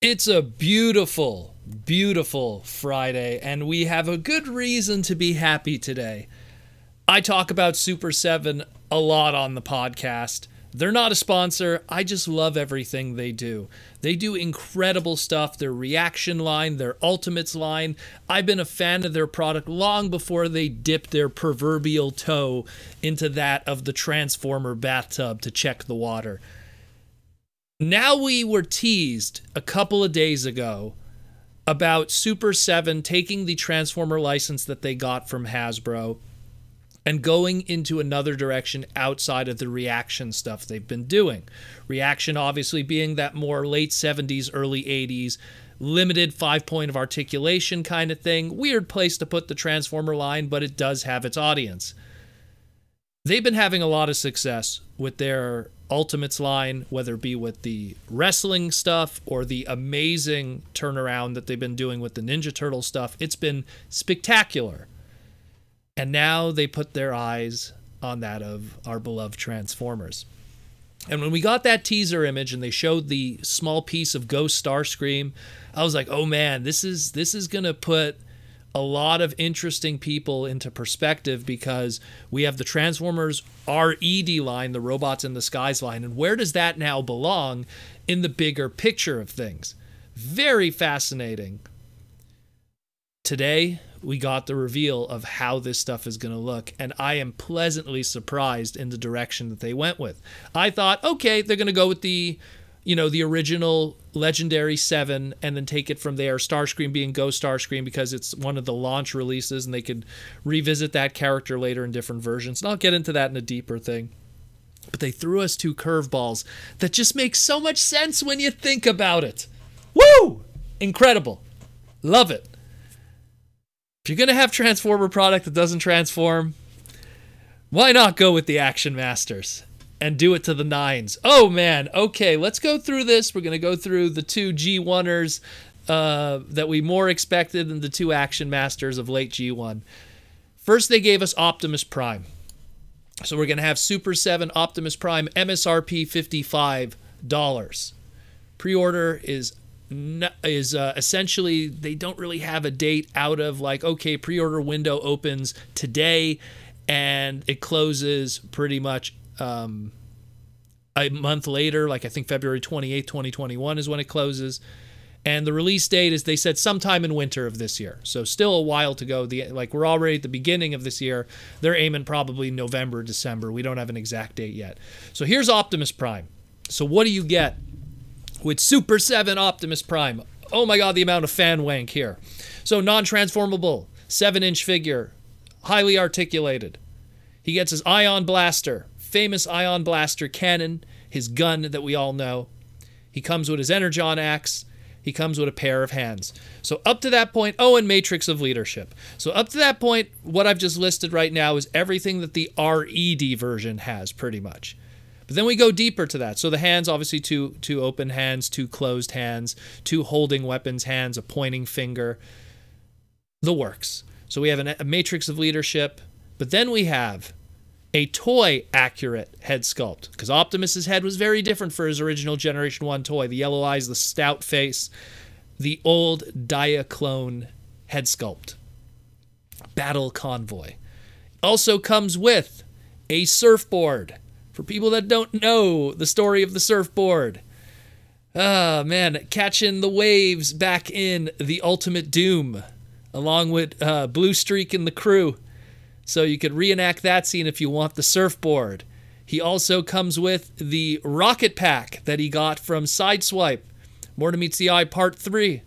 It's a beautiful, beautiful Friday, and we have a good reason to be happy today. I talk about Super7 a lot on the podcast. They're not a sponsor. I just love everything they do. They do incredible stuff. Their reaction line, their Ultimates line. I've been a fan of their product long before they dipped their proverbial toe into that of the Transformer bathtub to check the water. Now we were teased a couple of days ago about Super7 taking the Transformer license that they got from Hasbro and going into another direction outside of the reaction stuff they've been doing. Reaction obviously being that more late 70s, early 80s, limited 5-point of articulation kind of thing. Weird place to put the Transformer line, but it does have its audience. They've been having a lot of success with their Ultimates line, whether it be with the wrestling stuff or the amazing turnaround that they've been doing with the Ninja Turtle stuff. It's been spectacular. And now they put their eyes on that of our beloved Transformers. And when we got that teaser image and they showed the small piece of Ghost Starscream, I was like, oh man, this is going to put a lot of interesting people into perspective, because we have the Transformers R.E.D. line, the Robots in the Skies line, and where does that now belong in the bigger picture of things? Very fascinating. Today, we got the reveal of how this stuff is going to look, and I am pleasantly surprised in the direction that they went with. I thought, okay, they're going to go with the original Legendary 7 and then take it from there, Starscream being Ghost Starscream because it's one of the launch releases and they could revisit that character later in different versions. And I'll get into that in a deeper thing. But they threw us two curveballs that just make so much sense when you think about it. Woo! Incredible. Love it. If you're going to have Transformer product that doesn't transform, why not go with the Action Masters and do it to the nines? Oh man, okay, let's go through this. We're going to go through the two G1ers that we more expected than the two Action Masters of late G1. First, they gave us Optimus Prime. So we're going to have Super7 Optimus Prime MSRP $55. Pre-order is essentially, they don't really have a date out of like, okay, pre-order window opens today and it closes pretty much a month later, like I think February 28th, 2021 is when it closes. And the release date is, they said, sometime in winter of this year. So still a while to go. Like we're already at the beginning of this year. They're aiming probably November, December. We don't have an exact date yet. So here's Optimus Prime. So what do you get with Super7 Optimus Prime? Oh my god, the amount of fan wank here. So non-transformable, 7-inch figure, highly articulated. He gets his Ion Blaster, famous Ion Blaster cannon, his gun that we all know. He comes with his Energon axe. He comes with a pair of hands. So up to that point, oh, and Matrix of Leadership. So up to that point, what I've just listed right now is everything that the R.E.D. version has, pretty much. But then we go deeper to that. So the hands, obviously two open hands, two closed hands, two holding weapons hands, a pointing finger. The works. So we have a Matrix of Leadership, but then we have a toy accurate head sculpt, because Optimus's head was very different for his original Generation 1 toy. The yellow eyes, the stout face, the old Diaclone head sculpt. Battle Convoy. Also comes with a surfboard. For people that don't know the story of the surfboard. Ah, man, catching the waves back in the Ultimate Doom, along with Blue Streak and the crew. So you could reenact that scene if you want the surfboard. He also comes with the rocket pack that he got from Sideswipe. Mortem Meets the Eye Part 3.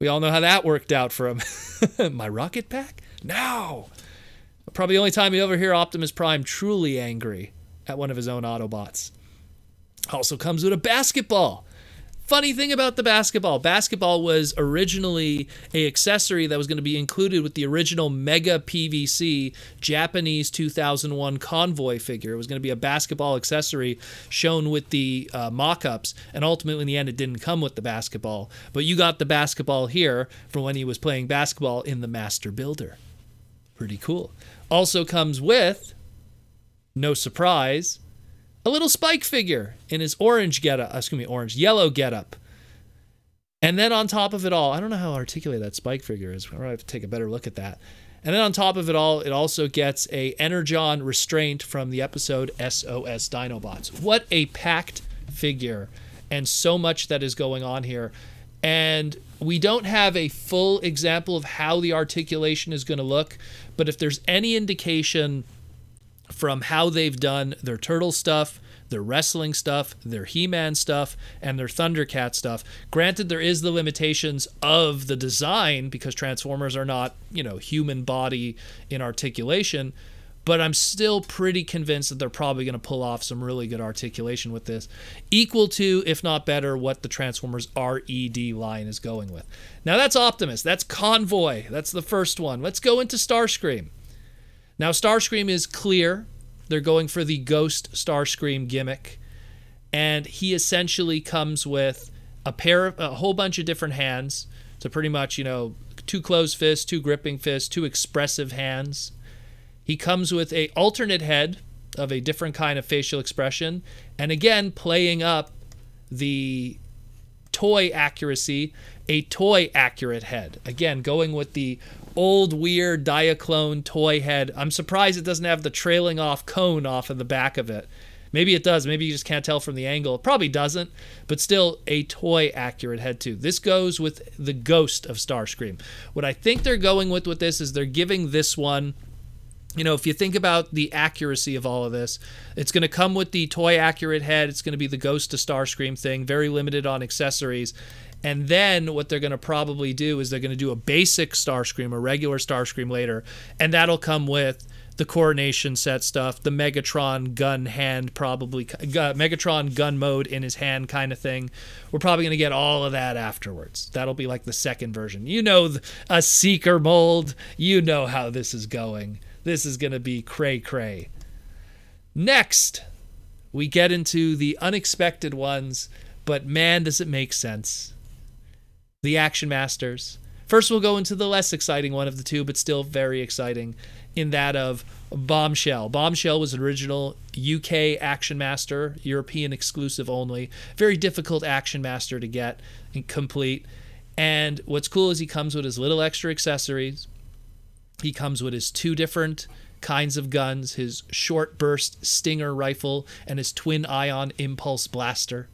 We all know how that worked out for him. My rocket pack? No! Probably the only time you ever hear Optimus Prime truly angry at one of his own Autobots. Also comes with a basketball. Funny thing about the basketball was originally an accessory that was going to be included with the original Mega PVC Japanese 2001 Convoy figure. It was going to be a basketball accessory shown with the mock-ups, and ultimately in the end it didn't come with the basketball. But you got the basketball here from when he was playing basketball in the Master Builder. Pretty cool. Also comes with, no surprise, a little Spike figure in his yellow getup. And then on top of it all, I don't know how articulate that Spike figure is. I'll have to take a better look at that. And then on top of it all, it also gets a Energon restraint from the episode SOS Dinobots. What a packed figure, and so much that is going on here. And we don't have a full example of how the articulation is going to look, but if there's any indication from how they've done their Turtle stuff, their wrestling stuff, their He-Man stuff, and their Thundercat stuff. Granted, there is the limitations of the design because Transformers are not, you know, human body in articulation, but I'm still pretty convinced that they're probably going to pull off some really good articulation with this, equal to, if not better, what the Transformers R.E.D. line is going with. Now that's Optimus, that's Convoy, that's the first one. Let's go into Starscream. Now Starscream is clear. They're going for the Ghost Starscream gimmick, and he essentially comes with a whole bunch of different hands. So pretty much, you know, 2 closed fists, 2 gripping fists, 2 expressive hands. He comes with a alternate head of a different kind of facial expression, and again, playing up the toy accuracy, a toy accurate head. Again, going with the old weird Diaclone toy head. I'm surprised it doesn't have the trailing off cone off of the back of it. Maybe it does. Maybe you just can't tell from the angle. It probably doesn't, but still a toy accurate head too. This goes with the Ghost of Starscream. What I think they're going with this is they're giving this one, you know, if you think about the accuracy of all of this, it's going to come with the toy accurate head. It's going to be the Ghost of Starscream thing, very limited on accessories. And then what they're going to probably do is they're going to do a basic Starscream, a regular Starscream later, and that'll come with the coronation set stuff, the Megatron gun hand, probably Megatron gun mode in his hand kind of thing. We're probably going to get all of that afterwards. That'll be like the second version. You know, a Seeker mold. You know how this is going. This is going to be cray-cray. Next, we get into the unexpected ones, but man, does it make sense. The Action Masters. First, we'll go into the less exciting one of the two, but still very exciting, in that of Bombshell. Bombshell was an original UK Action Master, European exclusive only. Very difficult Action Master to get and complete. And what's cool is he comes with his little extra accessories. He comes with his 2 different kinds of guns, his short burst Stinger rifle and his twin ion impulse blaster.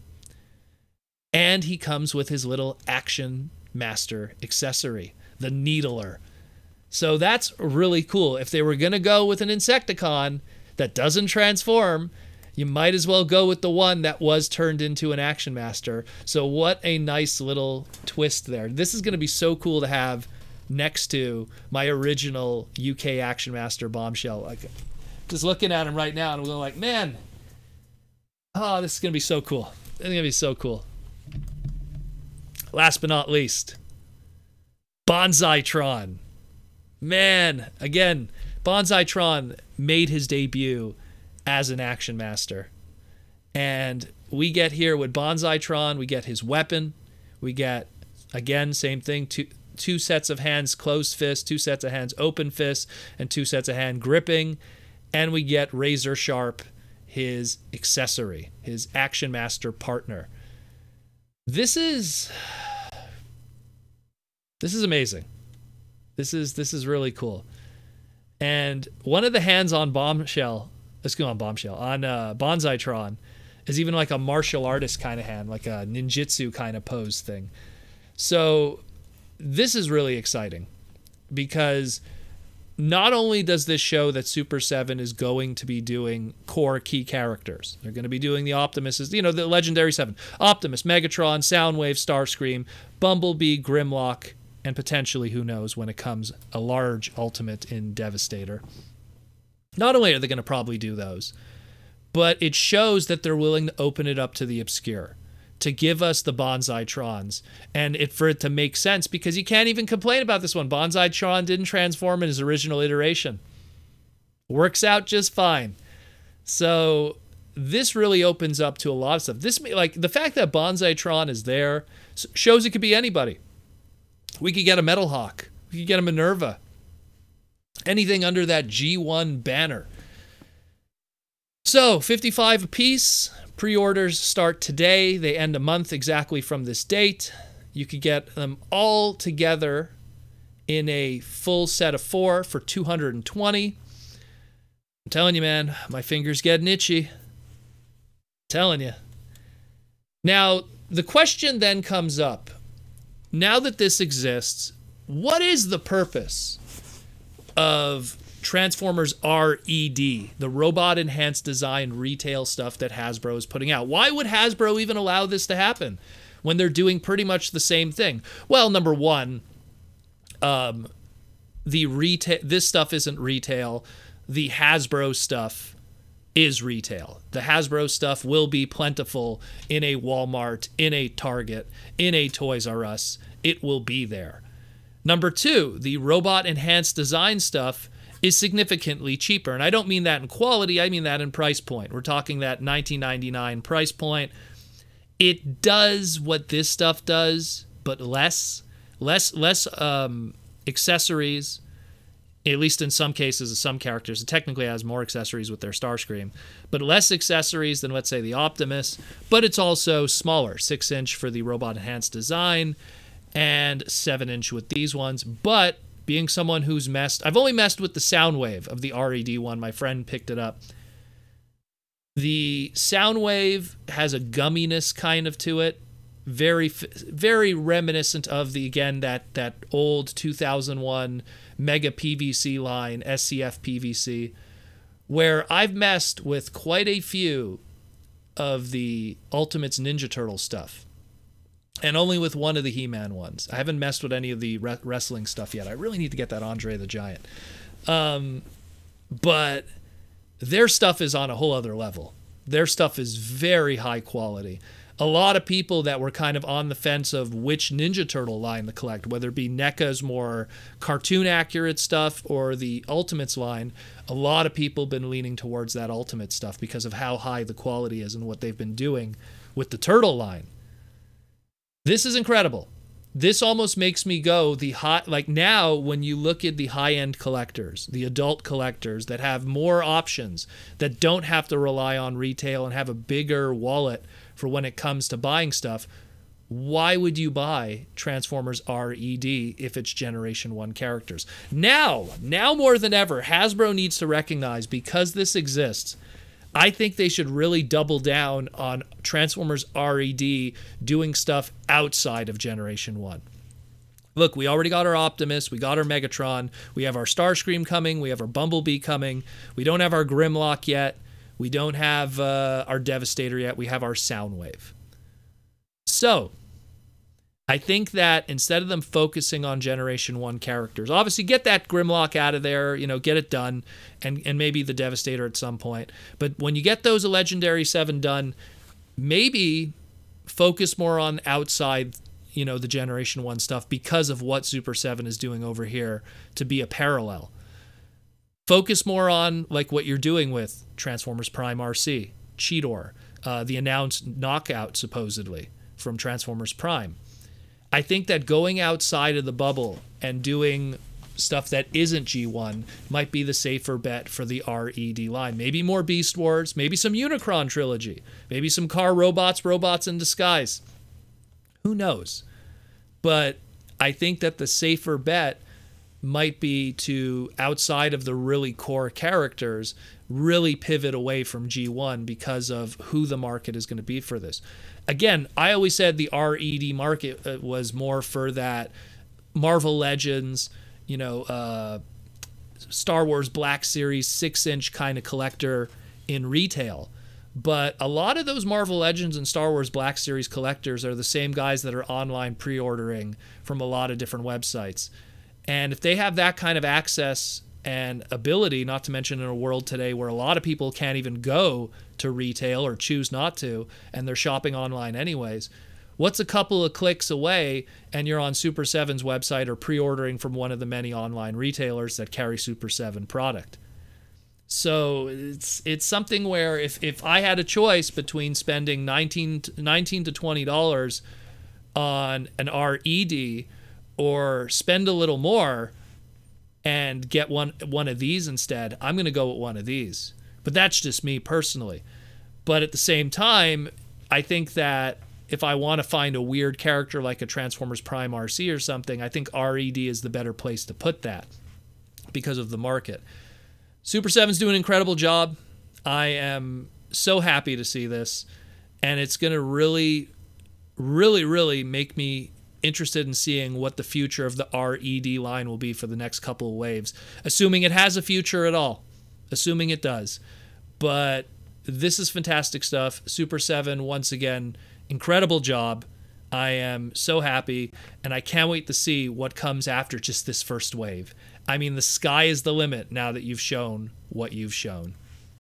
And he comes with his little Action Master accessory, the Needler. So that's really cool. If they were going to go with an Insecticon that doesn't transform, you might as well go with the one that was turned into an Action Master. So what a nice little twist there. This is going to be so cool to have next to my original UK Action Master Bombshell. Like, just looking at him right now and I'm going like, man, oh, this is going to be so cool. It's going to be so cool. Last but not least, Banzai-Tron. Man, again, Banzai-Tron made his debut as an Action Master. And we get here with Banzai-Tron, we get his weapon. We get, again, same thing, two sets of hands closed fist, 2 sets of hands open fist, and 2 sets of hand gripping. And we get Razor Sharp, his accessory, his Action Master partner. This is amazing. This is really cool. And one of the hands on Bombshell, let's go on Bombshell, on Banzai-Tron, is even like a martial artist kind of hand, like a ninjutsu kind of pose thing. So this is really exciting because not only does this show that Super7 is going to be doing core key characters. They're going to be doing the Optimus, you know, the legendary 7. Optimus, Megatron, Soundwave, Starscream, Bumblebee, Grimlock, and potentially, who knows, when it comes a large Ultimate in Devastator. Not only are they going to probably do those, but it shows that they're willing to open it up to the obscure, to give us the Banzai-Trons, and for it to make sense, because you can't even complain about this one. Banzai-Tron didn't transform in his original iteration. Works out just fine. So this really opens up to a lot of stuff. This, like, the fact that Banzai-Tron is there shows it could be anybody. We could get a Metal Hawk. We could get a Minerva. Anything under that G1 banner. So, 55 apiece. Pre-orders start today. They end a month exactly from this date. You could get them all together in a full set of 4 for $220. I'm telling you, man, my finger's getting itchy. I'm telling you. Now, the question then comes up. Now that this exists, what is the purpose of Transformers R.E.D., the robot enhanced design retail stuff that Hasbro is putting out? Why would Hasbro even allow this to happen when they're doing pretty much the same thing? Well, number one, this stuff isn't retail. The Hasbro stuff is retail. The Hasbro stuff will be plentiful in a Walmart, in a Target, in a Toys R Us. It will be there. Number two, the robot enhanced design stuff is significantly cheaper. And I don't mean that in quality, I mean that in price point. We're talking that $19.99 price point. It does what this stuff does, but less accessories, at least in some cases of some characters. It technically has more accessories with their Starscream, but less accessories than, let's say, the Optimus. But it's also smaller, 6-inch for the robot enhanced design and 7-inch with these ones. But being someone who's I've only messed with the Soundwave of the R.E.D. one. My friend picked it up. The Soundwave has a gumminess kind of to it, very reminiscent of that old 2001 Mega PVC line, SCF PVC, where I've messed with quite a few of the Ultimates Ninja Turtle stuff, and only with one of the He-Man ones. I haven't messed with any of the wrestling stuff yet. I really need to get that Andre the Giant. But their stuff is on a whole other level. Their stuff is very high quality. A lot of people that were kind of on the fence of which Ninja Turtle line to collect, whether it be NECA's more cartoon accurate stuff or the Ultimates line, a lot of people have been leaning towards that Ultimate stuff because of how high the quality is and what they've been doing with the Turtle line. This is incredible. This almost makes me go like now when you look at the high-end collectors, the adult collectors that have more options, that don't have to rely on retail and have a bigger wallet for when it comes to buying stuff, why would you buy Transformers R.E.D. if it's Generation 1 characters? Now more than ever, Hasbro needs to recognize, because this exists, I think they should really double down on Transformers R.E.D. doing stuff outside of Generation 1. Look, we already got our Optimus, we got our Megatron, we have our Starscream coming, we have our Bumblebee coming, we don't have our Grimlock yet, we don't have our Devastator yet, we have our Soundwave. So, I think that instead of them focusing on Generation 1 characters, obviously get that Grimlock out of there, get it done, and maybe the Devastator at some point. But when you get those Legendary 7 done, maybe focus more on outside, the Generation 1 stuff because of what Super7 is doing over here to be a parallel. Focus more on like what you're doing with Transformers Prime RC, Cheetor, the announced knockout supposedly from Transformers Prime. I think that going outside of the bubble and doing stuff that isn't G1 might be the safer bet for the R.E.D. line. Maybe more Beast Wars, maybe some Unicron trilogy, maybe some car robots in disguise. Who knows? But I think that the safer bet might be to, outside of the really core characters, really pivot away from G1 because of who the market is going to be for this. Again, I always said the R.E.D. market was more for that Marvel Legends, Star Wars Black Series 6-inch kind of collector in retail. But a lot of those Marvel Legends and Star Wars Black Series collectors are the same guys that are online pre-ordering from a lot of different websites. And if they have that kind of access and ability, not to mention in a world today where a lot of people can't even go to retail or choose not to, and they're shopping online anyways, what's a couple of clicks away and you're on Super7's website or pre-ordering from one of the many online retailers that carry Super7 product? So it's something where if I had a choice between spending $19 to $20 on an R.E.D. or spend a little more and get one of these instead, I'm going to go with one of these. But that's just me personally. But at the same time, I think that if I want to find a weird character like a Transformers Prime RC or something, I think R.E.D. is the better place to put that because of the market. Super7's doing an incredible job. I am so happy to see this, and it's going to really, really, really make me interested in seeing what the future of the R.E.D. line will be for the next couple of waves, assuming it has a future at all, assuming it does. But this is fantastic stuff. Super7, once again, incredible job. I am so happy, and I can't wait to see what comes after just this first wave. I mean, the sky is the limit now that you've shown what you've shown.